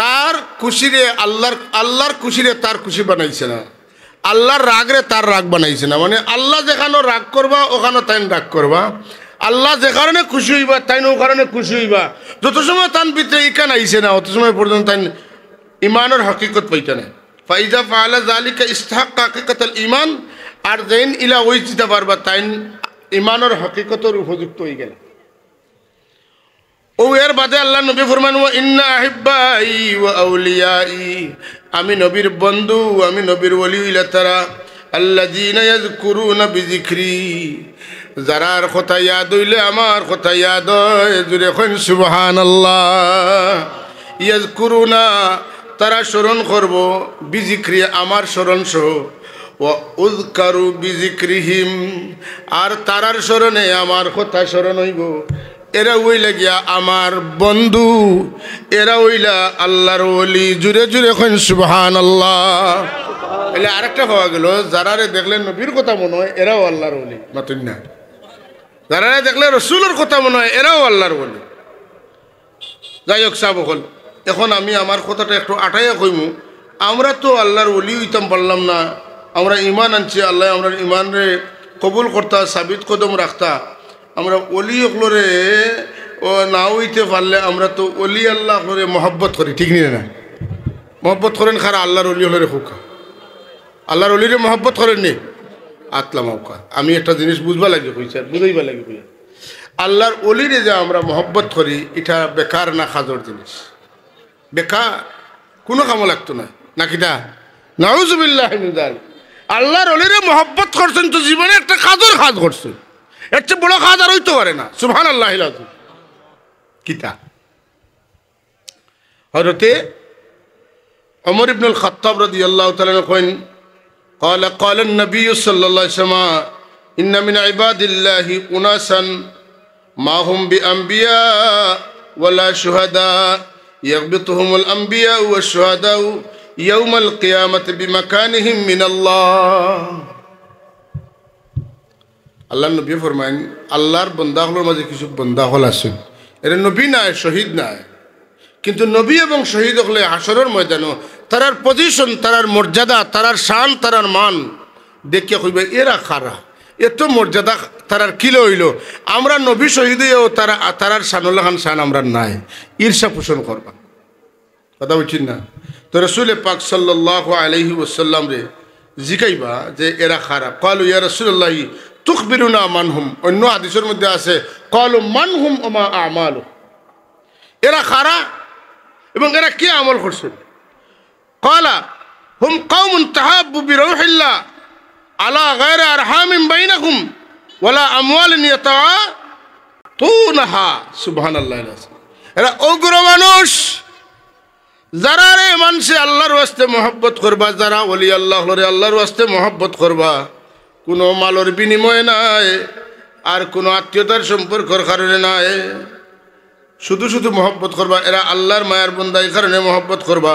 তার খুশিরে আল্লাহর খুশিরে তার খুশি বানাইছে না আল্লাহর রাগরে তার রাগ বানাইছে না মানে আল্লাহ যেখানে রাগ করবা ওখানে তাই রাগ করবা আল্লাহ যে কারণে খুশি হইবা তাই ও কারণে খুশি হইবা যত সময় তান ভিতরে ইকান আইছে না অত সময় পর্যন্ত তাই ইমানের হকিকত পাইতে না ফাইজা ফাআলা যালিকা ইস্তাহাক্কা হাকিকাতাল ঈমান আর যেন ইলা ওই দিতে পারবা তাই ইমানের হকিকতের উপযুক্ত হয়ে গেল ও এর বাদে আল্লাহ নবী ফরমান ওয়া ইন্না আহিব্বাই ওয়া আউলিয়াই আমি নবীর বন্ধু আমি নবীর ওলি হইলা তারা আল্লাযীনা ইয়াযকুরুনা বিযিকরি যারার কথা ইয়াদ হইলে আমার কথা ইয়াদ হয় জুরে কইন সুবহানাল্লাহ ইয়াযকুরুনা তারা স্মরণ করব বিযিকরি আমার স্মরণ সহ ওয়া উযকারু বিযিকরিহিম আর তারার স্মরণে আমার কথা স্মরণ হইব এরা ওইলা গিয়া আমার বন্ধু এরা ওইলা আল্লাহর ওলি জুরে জুরে কইন সুবহানাল্লাহ এলে আরেকটা হওয়া গেল যারারে দেখলে নবীর কথা মনে হয় এরাও আল্লাহর ওলি মাতুন না যারারে দেখলে রাসূলের কথা মনে হয় এরাও আল্লাহর ওলি যাই হোক সাহেব হল এখন আমি আমার কথাটা একটু আটাইয়া কইমু আমরা তো আল্লাহর ওলি হইতাম পারলাম না আমরা ঈমান আনছি আল্লাহ আমরা ঈমানরে কবুল করতা সাবিত কদম রাখতা আমরা ওলি হলরে ও না হইতে পারলে আমরা তো ওলি আল্লাহ করে মহব্বত করি ঠিক নিয়ে না মহব্বত করেন খারা আল্লাহর ওলি হলরে খুকা আল্লাহর ওলিরে মহব্বত করেন নি আতলা মৌকা আমি একটা জিনিস বুঝবা লাগে কইছি আর বুঝাইবা লাগে কইয়া আল্লাহর ওলিরে যে আমরা মহব্বত করি এটা বেকার না খাজর জিনিস বেকার কোনো কামো লাগতো না নাকিটা নাউজুবিল্লাহি মিন যালিক আল্লাহর অলিরে মহব্বত করছেন তো জীবনে একটা কাজর কাজ করছেন, এর চেয়ে বড় কাজ আর হইতে পারে না। সুবহানাল্লাহিল আযীম। কিতা হযরতে ওমর ইবনুল খাত্তাব রাদিয়াল্লাহু তাআলা কইন قال النبي صلى الله عليه وسلم إن من عباد الله أناسا ما هم بأنبياء ولا شهداء يغبطهم الأنبياء والشهداء يوم القيامة بمكانهم من الله. আল্লাহ নবী ফরমাইন আল্লাহর বান্দা হলোর মাঝে কিছু বান্দা হল আছে, এরা নবী নাই, শহীদ নাই, কিন্তু নবী এবং শহীদ হলে হাসরের ময়দানে তারার পজিশন, তারার মর্যাদা, তারার শান, তারার মান দেখিয়া কইবে এরা খারা, এত মর্যাদা তারার কিলো হইল, আমরা নবী শহীদ হইও তারার শানুল্লাহ খান শান আমরা নাই, ঈর্ষা পোষণ করবা। কথা বুঝছেন না? তো রাসূল পাক সাল্লাল্লাহু আলাইহি ওয়াসাল্লাম রে জিকাইবা যে এরা খারা, ক্বালু ইয়া রাসূলুল্লাহ তুখবিরুনা মানহুম। অন্য হাদিসের মধ্যে আছে ক্বালু মানহুম ওয়া মা আমালু, এরা খারা এবং এরা কি আমল করছেন? ক্বালা হুম কওমুন তাহাব্বু বিরূহিল্লাহ আলা গায়রি আরহামিন বাইনাকুম ওয়ালা আমওয়ালিন ইয়াতাতুনাহা। সুবহানাল্লাহিল আযীম। এরা উগ্র মানুষ, যারা রে মানুষে আল্লাহর ওয়াস্তে মহব্বত করবা, যারা ওলি আল্লাহ রে আল্লাহর ওয়াস্তে মহব্বত করবা, কোনো মালর বিনিময়ে নাই আর কোনো আত্মীয়তার সম্পর্কের কারণে নাই, শুধু শুধু মহব্বত করবা, এরা আল্লাহর মায়ার বান্দা, এই কারণে মহব্বত করবা।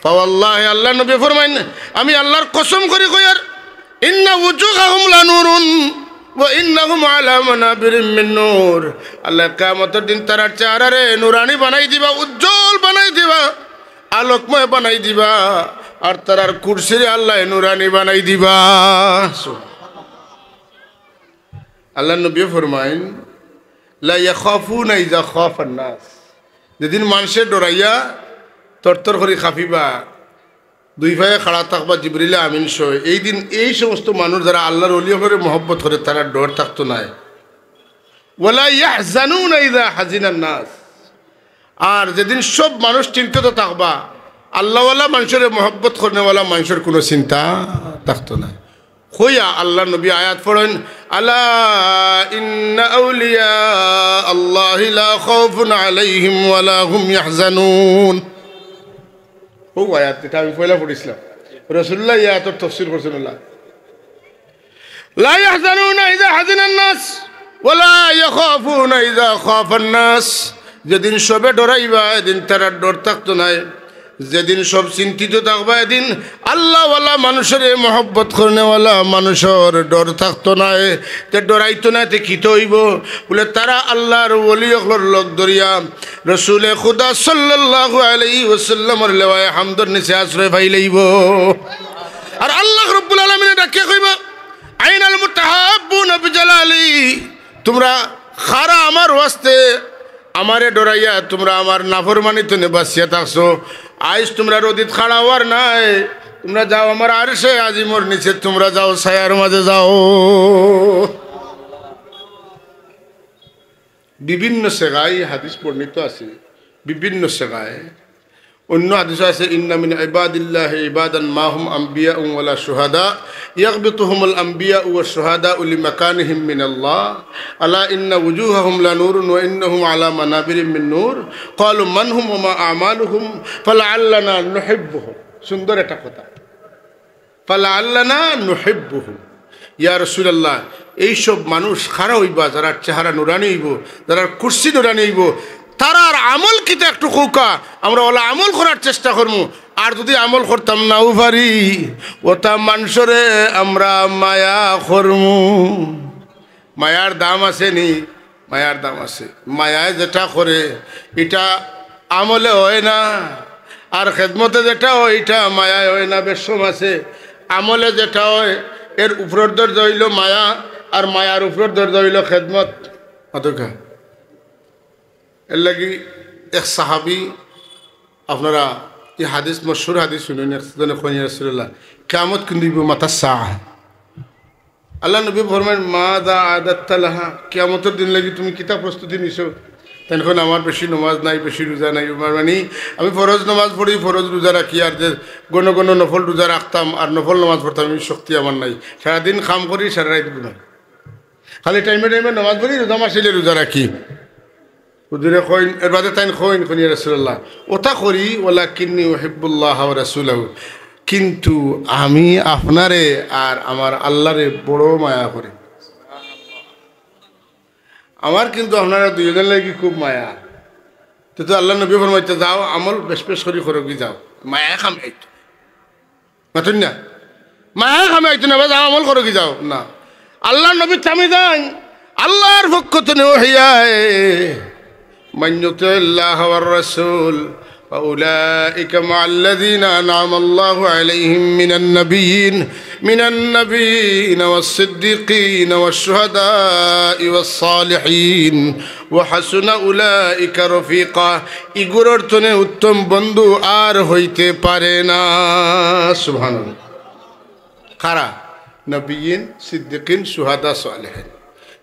ফাওয়াল্লাহি, আল্লাহ নবী ফরমাইন আমি আল্লাহর কসম করি কই আর ইন্না উজুহাহুম লানুরুন ওয়া ইন্নাহুম আলা মানাবিরিম মিন নূর। আল্লাহ কিয়ামতের দিন তার চেহারারে নূরানি বানাই দিবা, উজ্জ্বল বানাই দিবা, আলোকময় বানাই দিবা, আর তার কুরসিরে আল্লাহ নূরানি বানাই দিবা। আল্লাহ নবী ফরমাইন লা ইয়াখাফুনা ইযা খাফান নাস, যেদিন মানুষে ডরাইয়া তরতর করে খাফিবা, দুই ভাইয়ে খাড়া থাকবা জিবরিল আমিন সহ, এই দিন এই সমস্ত মানুষ যারা আল্লাহর ওলি করে মহব্বত করে তারা ডর থাকতো নাই। ওয়ালা ইয়াহজানুনা ইযা হাজিনান নাস, আর যেদিন সব মানুষ চিন্তিত থাকবা, আল্লাহওয়ালা মানুষের মহব্বত করেওয়ালা মানুষের কোনো চিন্তা থাকতো না। হইয়া আল্লাহ নবী আয়াত পড়েন আলা ইন্না আউলিয়া আল্লাহি লা খাউফুন আলাইহিম ওয়ালা হুম ইয়াহজানুন। ও আয়াত এটা আমি পয়লা পড়েছিলাম, রাসূলুল্লাহ এই আয়াতের তাফসীর করেছেন আল্লাহ লা ইয়াহজানুনা ইযা হাজিনান নাস ওয়ালা ইয়াখাফুনা ইযা খাফান নাস। যেদিন সবে ডরাইবা এদিন তারা ডর থাকতো নাই, যেদিন সব চিন্তিত থাকবা এদিন আল্লাহওয়ালা মানুষের মহব্বত করেওয়ালা মানুষের ডর থাকতো না, তে ডরাইতো না, তে খিত হইব বলে তারা আল্লাহর ওলি হলোর লোক ধরিয়া রসুলে খুদা সাল্লাল্লাহু আলাইহি ওয়াসাল্লামের লেওয়ায় হামদর নিচে আশ্রয় পাইলেইব। আর আল্লাহ রাব্বুল আলামিন ডাকে কইবা আইনাল মুতাহাব্বুনা বিজালালি, তোমরা খারা আমার ওয়াস্তে আমারে ডরাইয়া তোমরা আমার নাফরমানিতে বাঁচিয়া থাকছো, আইস তোমরা রোদিত খাড়া হওয়ার নাই, তোমরা যাও আমার আরশে আজিমর নিচে, তোমরা যাও ছায়ার মাঝে যাও। বিভিন্ন সেগায় হাদিস বর্ণিত আছে, বিভিন্ন সেগায়। অন্য হাদিস আছে ইন্না মিন ইবাদিল্লাহি ইবাদান মা হুম আম্বিয়া ওয়ালা শুহাদা ইয়াগবিতুহুমুল আম্বিয়া ওয়াশ শুহাদা লিমাকানিহিম মিনাল্লাহ আলা ইন্না উজুহাহুম লানুরুন ওয়া ইন্নাহুম আলা মানাবিরিম মিন নূর ক্বালু মান হুম ওয়া মা আমালুহুম ফালাআল্লানা নুহিব্বুহুম। সুন্দর একটা কথা, ফালাআল্লানা নুহিব্বুহুম। ইয়া রাসূলুল্লাহ, এইসব মানুষ খারা হইবা যারা চেহারা নুরানি হইব, যারা কুরসি নুরানি হইব, তারার আমল কিতা একটু কৌকা, আমরা ওলা আমল করার চেষ্টা করবো। আর যদি আমল করতাম নাও পারি, ওটা মানুষরে আমরা মায়া করমু। মায়ার দাম আছে নি? মায়ার দাম আছে। মায়ায় যেটা করে এটা আমলে হয় না, আর খেদমতে যেটা হয় এটা মায়ায় হয় না। বেশম আছে আমলে যেটা হয় এর উপরের দরজা হইল মায়া, আর মায়ার উপরের দরজা হইল খেদমত। অতকা এর লাগি এক সাহাবি, আপনারা এই হাদিস মশহুর হাদিস শুনেন, রাসূলুল্লাহ কিয়ামত কিন্তু মাতা সাহ। আল্লাহ নবী ফরমায়েন মা দা আদাত্তা লাহা, কিয়ামতের দিন লাগি তুমি কিতা প্রস্তুতি নিছো? তখন আমার বেশি নমাজ নাই, বেশি রোজা নাই, মানে আমি ফরজ নমাজ পড়ি, ফরজ রোজা রাখি, আর যে গণ গণ নফল রোজা রাখতাম আর নফল নমাজ পড়তাম, আমি শক্তি আমার নাই। সারাদিন কাম করি, সারা রাত গুনাই, খালি টাইমে টাইমে নমাজ পড়ি, রোজা মাসিলে রোজা রাখি। হুজুরে কইন, এর বাদে তাইন কইন ইয়া রাসূলুল্লাহ ওটা করি, ওয়ালাকিন্নী উহিব্বুল্লাহ ওয়া রাসূলাহু, কিন্তু আমি আপনারে আর আমার আল্লাহরে বড় মায়া করি। আমার কিন্তু আপনারা দুইজনের লাগি খুব মায়া। তো আল্লাহ নবী ফরমাইতে যাও আমল বেশ বেশ করি কি যাও, মায়া খামাইতো মাতুন না, মায়া খামাইতো না, যাও আমল কি যাও না। আল্লাহ নবী থামি যান, আল্লাহর পক্ষ থেকে ওহিয়ায় মান ইউতিল্লাহ ওয়ার রাসূল فأولئك مع الذين أنعم الله عليهم من النبيين والصديقين والشهداء والصالحين وحسن أولئك رفيقا। ইগুর অর্থনে উত্তম বন্ধু আর হইতে পারে না। সুবহানাল্লাহ। কারা? নবীন, সিদ্দিকিন, শুহাদা, সালেহিন।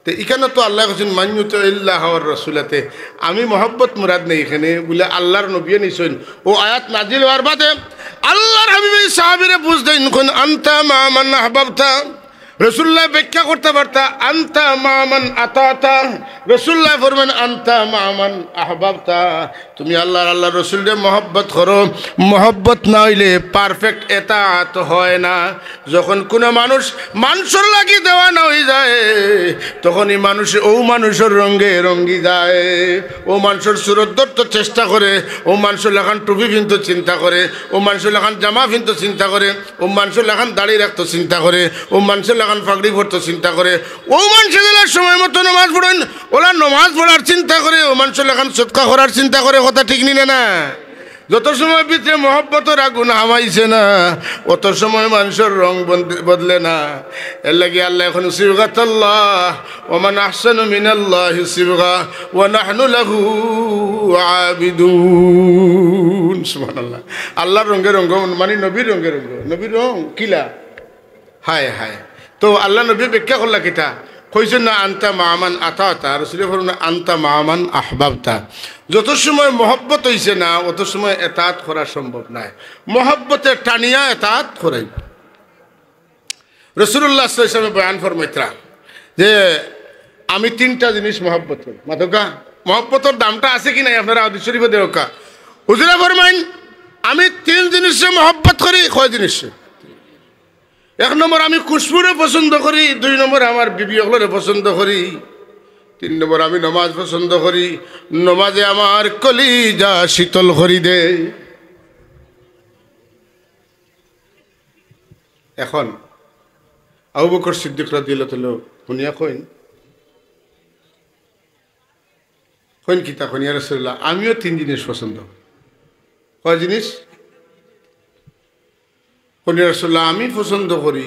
তো এখানে তো আল্লাহ কাছেন মান ইউতিল্লাহ ওয়ার রাসূলাতে, আমি মহব্বত মুরাদ নেই এখানে, বলে আল্লাহর নবী নিছেন। ও আয়াত নাজিল হওয়ার বাদে আল্লাহর হাবিব সাহাবীরে বুঝদেন কোন আনতা মা মান আহবাবতা, রাসূলুল্লাহ ব্যাখ্যা করতে পারতা আনতা মা মান আতাতা, রাসূলুল্লাহ ফরমান আনতা মা মান আহবাবতা, তুমি আল্লাহর রাসূলের মহব্বত করো। মহব্বত না হইলে পারফেক্ট এতাত হয় না। যখন কোনো মানুষের লাগি দেওয়া না হয়ে যায়, তখন এই মানুষের রঙে রঙ্গি যায়। ও মানুষের সুরত ধরতে চেষ্টা করে, ও মানুষের লেখান টুপি ফিনতে চিন্তা করে, ও মানুষের লেখান জামা ফিনতে চিন্তা করে, ও মানুষের লেখান দাড়ি রাখতে চিন্তা করে, ও মানুষের লেখান ফাগড়ি পড়তে চিন্তা করে, ও মানুষের সময় মতো নামাজ পড়েন, ওরা নামাজ পড়ার চিন্তা করে, ও মানুষের লেখান সৎকা করার চিন্তা করে। কথা ঠিক নিলে না? যত সময় ভিতরে মহব্বতের আগুন হামাইছে না, অত সময় মানুষের রং বদলে না। এর লাগে আল্লাহ এখন সিবগাতাল্লাহ ওয়া মান আহসানু মিনাল্লাহি সিবগা ওয়া নাহনু লাহু আবিদুন। সুবহানাল্লাহ। আল্লাহর রঙে রঙ মানে নবীর রঙে রঙ, নবীর রং কিলা হায় হায়। তো আল্লাহ নবী ব্যাখ্যা করলা কিতা কইছেন না আনতা মামান আতাতা, রাসূলের ফরমান আনতা মামান আহবাবতা। যত সময় মহব্বত হইছে না, অত সময় এতাত করা সম্ভব নয়। মহব্বতে টানিয়া এতাত করাই। রাসূলুল্লাহ সাল্লাল্লাহু আলাইহি ওয়াসাল্লাম বয়ান ফরমাইতরা যে আমি তিনটা জিনিস মহব্বত করি। মাতকা মহব্বতের দামটা আছে কি নাই আপনারা হাদিস শরীফে দেখা। হুজুরে ফরমাইন আমি তিন জিনিসে মহব্বত করি। কয় জিনিসে? এক নম্বর আমি খুশবুরে পছন্দ করি, দুই নম্বর আমার বিবি ওগুলোরে পছন্দ করি, তিন নম্বর আমি নমাজ পছন্দ করি, নমাজে আমার কলিজা শীতল করি দে। এখন আবু বকর সিদ্দিক রাদিয়াল্লাহু তাআলা শুনিয়া কইন কিতা কইন ইয়া রাসূলুল্লাহ আমিও তিন জিনিস পছন্দ। কয় জিনিস? কইন রাসূলুল্লাহ আমি পছন্দ করি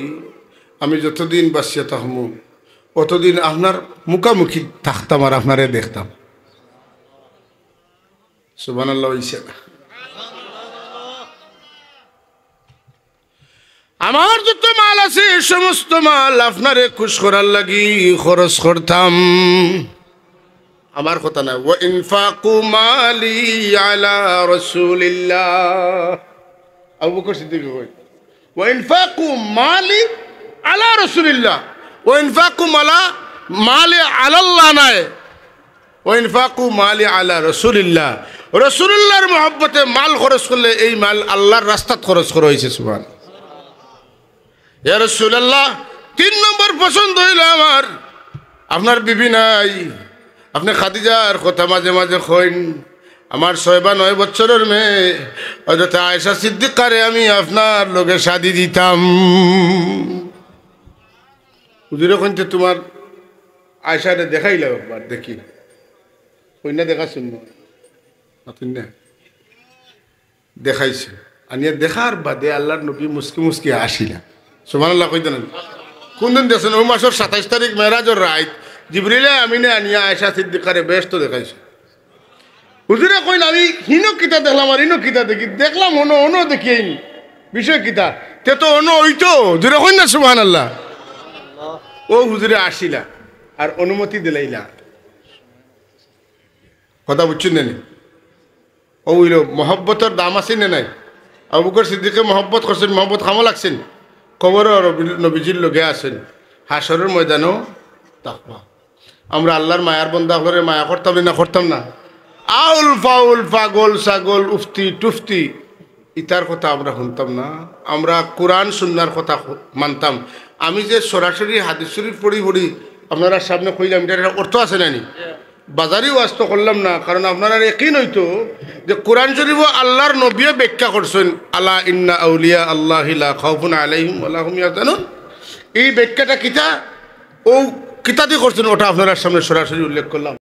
আমি যতদিন বাঁচিয়া থাকমু অতদিন আপনার মুখামুখি থাকতাম আর আপনারে দেখতাম। সুবহানাল্লাহ। হইছে না? আমার যত মাল আছে সমস্ত মাল আপনারে খুশ করার লাগি খরচ করতাম। আমার কথা না। ওয়া ইনফাকু মালি আলা রাসূলিল্লাহ। আবু বকর সিদ্দিক কই ওয়া ইনফাকু মালি আলা রাসূলিল্লাহ, ওয়া ইনফাকু মালি আলাল্লাহ নাই, ওয়া ইনফাকু মালি আলা রাসূলিল্লাহ। রাসূলুল্লাহর মহব্বতে মাল খরচ করলে এই মাল আল্লাহর রাস্তাত খরচ করা হয়েছে। সুবহান। ইয়া রাসূলুল্লাহ তিন নম্বর পছন্দ হইল আমার আপনার বিবি নাই। আপনি খাদিজার কথা মাঝে মাঝে কইন। আমার 6 বা 9 বছরের মেয়ে হযরত আয়েশা সিদ্দিকারে আমি আপনার লগে শাদি দিতাম। হুজুরে কইতে তোমার আয়েশারে দেখাইলাম একবার দেখি। কইনা দেখাছেন না? দেখাইছে। আনিয়া দেখার বাদে আল্লাহর নবী মুস্কি মুস্কি আসিলা। সুবহানাল্লাহ কইতেন। কোন দিন দেখছেন? ওই মাসের 27 তারিখ মেরাজের রাত জিবরিলে আমিনে আনিয়া আয়েশা সিদ্দিকারে বেশ তো দেখাইছে। হুজুরে কইন আমি হিনো কিতা দেখলাম আর ইনো কিতা দেখি দেখলাম অনো দেখি বিষয় কিতা তে তো অনো ওইতো হুজুরে কইন না। সুবহানাল্লাহ। ও হুজুরে আসিলা আর অনুমতি দিলাইলা। কথা বুঝছেন না নি? ও হইল মহব্বতের দাম আছে না নাই? আবু বকর সিদ্দিকে মহব্বত করছেন, মহব্বত খামো লাগছেন, কবরও নবীজির লগে আছেন, হাসরের ময়দানও তাকবা। আমরা আল্লাহর মায়ার বন্ধা করে মায়া করতাম না করতাম না? আউল ফাউল পাগল ছাগল উফতি টুফতি ইতার কথা আমরা শুনতাম না, আমরা কোরআন সুন্নার কথা মানতাম। আমি যে সরাসরি হাদিস শরীফ পড়ি পড়ি আপনারা সামনে কইলাম, এটার অর্থ আছে নানি? বাজারি ওয়াস্ত করলাম না, কারণ আপনারা একই নইতো যে কোরআন শরীফ আল্লাহর নবীও ব্যাখ্যা করছেন, আলা ইন্না আউলিয়া আল্লাহি লা খাউফুন আলাইহিম ওয়া লা হুম ইয়াহজানুন। এই ব্যাখ্যাটা কিতা ও কিতাদি করছেন, ওটা আপনারা সামনে সরাসরি উল্লেখ করলাম।